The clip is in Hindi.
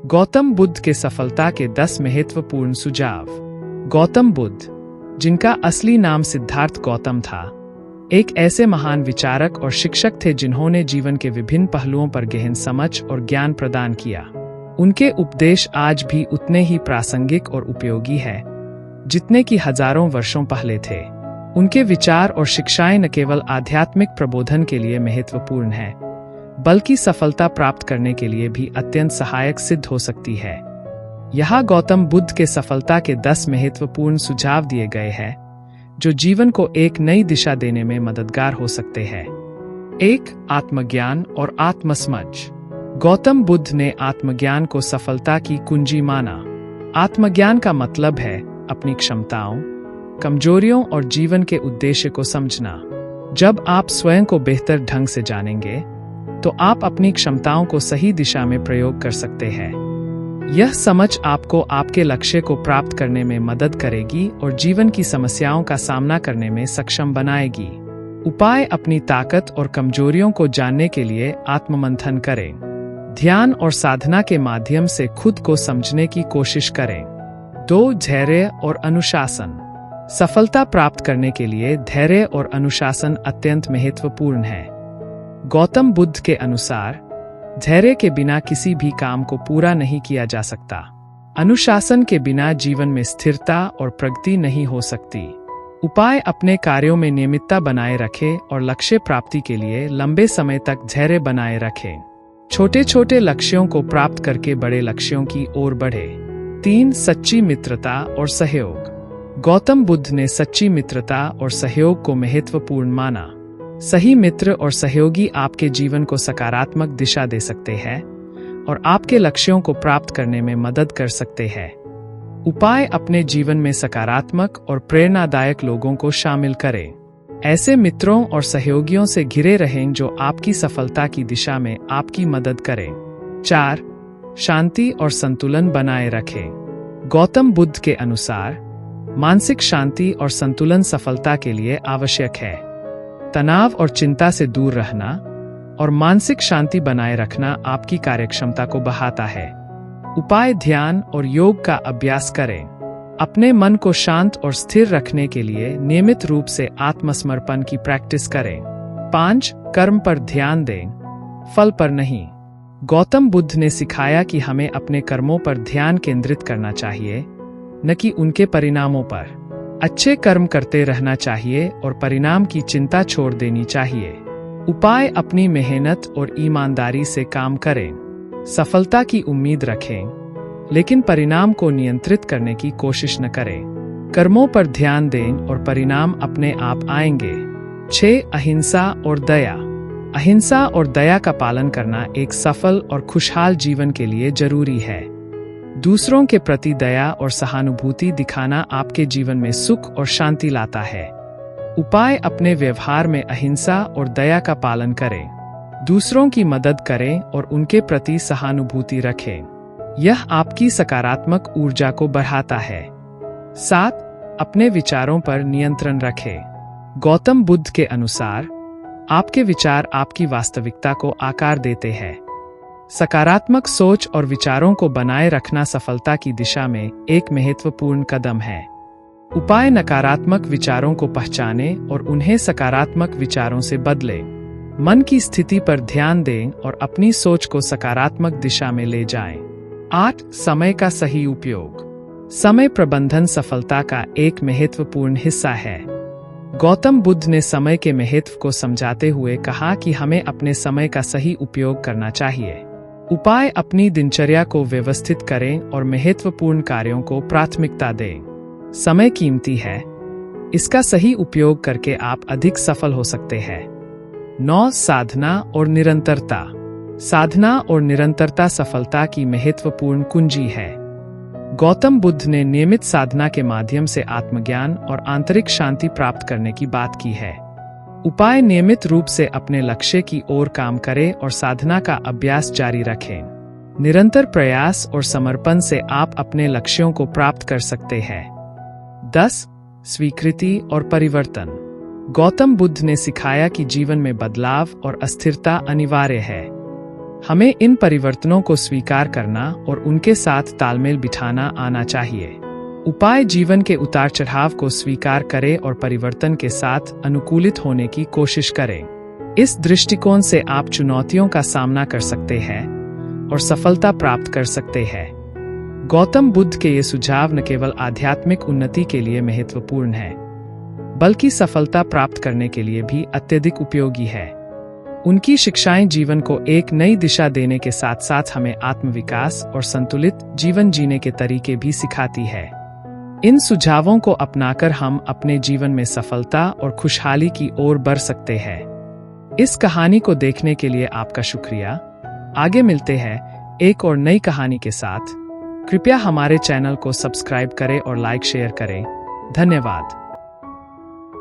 गौतम बुद्ध के सफलता के 10 महत्वपूर्ण सुझाव। गौतम बुद्ध, जिनका असली नाम सिद्धार्थ गौतम था, एक ऐसे महान विचारक और शिक्षक थे जिन्होंने जीवन के विभिन्न पहलुओं पर गहन समझ और ज्ञान प्रदान किया। उनके उपदेश आज भी उतने ही प्रासंगिक और उपयोगी हैं जितने कि हजारों वर्षों पहले थे। उनके विचार और शिक्षाएं न केवल आध्यात्मिक प्रबोधन के लिए महत्वपूर्ण हैं, बल्कि सफलता प्राप्त करने के लिए भी अत्यंत सहायक सिद्ध हो सकती है। यहाँ गौतम बुद्ध के सफलता के 10 महत्वपूर्ण सुझाव दिए गए हैं जो जीवन को एक नई दिशा देने में मददगार हो सकते हैं। 1. आत्मज्ञान और आत्मसमझ। गौतम बुद्ध ने आत्मज्ञान को सफलता की कुंजी माना। आत्मज्ञान का मतलब है अपनी क्षमताओं, कमजोरियों और जीवन के उद्देश्य को समझना। जब आप स्वयं को बेहतर ढंग से जानेंगे, तो आप अपनी क्षमताओं को सही दिशा में प्रयोग कर सकते हैं। यह समझ आपको आपके लक्ष्य को प्राप्त करने में मदद करेगी और जीवन की समस्याओं का सामना करने में सक्षम बनाएगी। उपाय: अपनी ताकत और कमजोरियों को जानने के लिए आत्ममंथन करें। ध्यान और साधना के माध्यम से खुद को समझने की कोशिश करें। 2. धैर्य और अनुशासन। सफलता प्राप्त करने के लिए धैर्य और अनुशासन अत्यंत महत्वपूर्ण है। गौतम बुद्ध के अनुसार धैर्य के बिना किसी भी काम को पूरा नहीं किया जा सकता। अनुशासन के बिना जीवन में स्थिरता और प्रगति नहीं हो सकती। उपाय: अपने कार्यों में नियमितता बनाए रखें और लक्ष्य प्राप्ति के लिए लंबे समय तक धैर्य बनाए रखें। छोटे छोटे लक्ष्यों को प्राप्त करके बड़े लक्ष्यों की ओर बढ़े। 3. सच्ची मित्रता और सहयोग। गौतम बुद्ध ने सच्ची मित्रता और सहयोग को महत्वपूर्ण माना। सही मित्र और सहयोगी आपके जीवन को सकारात्मक दिशा दे सकते हैं और आपके लक्ष्यों को प्राप्त करने में मदद कर सकते हैं। उपाय: अपने जीवन में सकारात्मक और प्रेरणादायक लोगों को शामिल करें। ऐसे मित्रों और सहयोगियों से घिरे रहें जो आपकी सफलता की दिशा में आपकी मदद करें। 4. शांति और संतुलन बनाए रखें। गौतम बुद्ध के अनुसार मानसिक शांति और संतुलन सफलता के लिए आवश्यक है। तनाव और चिंता से दूर रहना और मानसिक शांति बनाए रखना आपकी कार्यक्षमता को बढ़ाता है। उपाय: ध्यान और योग का अभ्यास करें। अपने मन को शांत और स्थिर रखने के लिए नियमित रूप से आत्मसमर्पण की प्रैक्टिस करें। 5. कर्म पर ध्यान दें, फल पर नहीं। गौतम बुद्ध ने सिखाया कि हमें अपने कर्मों पर ध्यान केंद्रित करना चाहिए, न कि उनके परिणामों पर। अच्छे कर्म करते रहना चाहिए और परिणाम की चिंता छोड़ देनी चाहिए। उपाय: अपनी मेहनत और ईमानदारी से काम करें। सफलता की उम्मीद रखें, लेकिन परिणाम को नियंत्रित करने की कोशिश न करें। कर्मों पर ध्यान दें और परिणाम अपने आप आएंगे। 6. अहिंसा और दया। अहिंसा और दया का पालन करना एक सफल और खुशहाल जीवन के लिए जरूरी है। दूसरों के प्रति दया और सहानुभूति दिखाना आपके जीवन में सुख और शांति लाता है। उपाय: अपने व्यवहार में अहिंसा और दया का पालन करें। दूसरों की मदद करें और उनके प्रति सहानुभूति रखें। यह आपकी सकारात्मक ऊर्जा को बढ़ाता है। 7. अपने विचारों पर नियंत्रण रखें। गौतम बुद्ध के अनुसार आपके विचार आपकी वास्तविकता को आकार देते हैं। सकारात्मक सोच और विचारों को बनाए रखना सफलता की दिशा में एक महत्वपूर्ण कदम है। उपाय: नकारात्मक विचारों को पहचानें और उन्हें सकारात्मक विचारों से बदलें। मन की स्थिति पर ध्यान दें और अपनी सोच को सकारात्मक दिशा में ले जाएं। 8. समय का सही उपयोग। समय प्रबंधन सफलता का एक महत्वपूर्ण हिस्सा है। गौतम बुद्ध ने समय के महत्व को समझाते हुए कहा कि हमें अपने समय का सही उपयोग करना चाहिए। उपाय: अपनी दिनचर्या को व्यवस्थित करें और महत्वपूर्ण कार्यों को प्राथमिकता दें। समय कीमती है, इसका सही उपयोग करके आप अधिक सफल हो सकते हैं। 9. साधना और निरंतरता। साधना और निरंतरता सफलता की महत्वपूर्ण कुंजी है। गौतम बुद्ध ने नियमित साधना के माध्यम से आत्मज्ञान और आंतरिक शांति प्राप्त करने की बात की है। उपाय: नियमित रूप से अपने लक्ष्य की ओर काम करें और साधना का अभ्यास जारी रखें। निरंतर प्रयास और समर्पण से आप अपने लक्ष्यों को प्राप्त कर सकते हैं। 10. स्वीकृति और परिवर्तन। गौतम बुद्ध ने सिखाया कि जीवन में बदलाव और अस्थिरता अनिवार्य है। हमें इन परिवर्तनों को स्वीकार करना और उनके साथ तालमेल बिठाना आना चाहिए। उपाय जीवन के उतार चढ़ाव को स्वीकार करें और परिवर्तन के साथ अनुकूलित होने की कोशिश करें। इस दृष्टिकोण से आप चुनौतियों का सामना कर सकते हैं और सफलता प्राप्त कर सकते हैं। गौतम बुद्ध के ये सुझाव न केवल आध्यात्मिक उन्नति के लिए महत्वपूर्ण है, बल्कि सफलता प्राप्त करने के लिए भी अत्यधिक उपयोगी है। उनकी शिक्षाएं जीवन को एक नई दिशा देने के साथ साथ हमें आत्मविकास और संतुलित जीवन जीने के तरीके भी सिखाती है। इन सुझावों को अपनाकर हम अपने जीवन में सफलता और खुशहाली की ओर बढ़ सकते हैं। इस कहानी को देखने के लिए आपका शुक्रिया। आगे मिलते हैं एक और नई कहानी के साथ। कृपया हमारे चैनल को सब्सक्राइब करें और लाइक शेयर करें। धन्यवाद।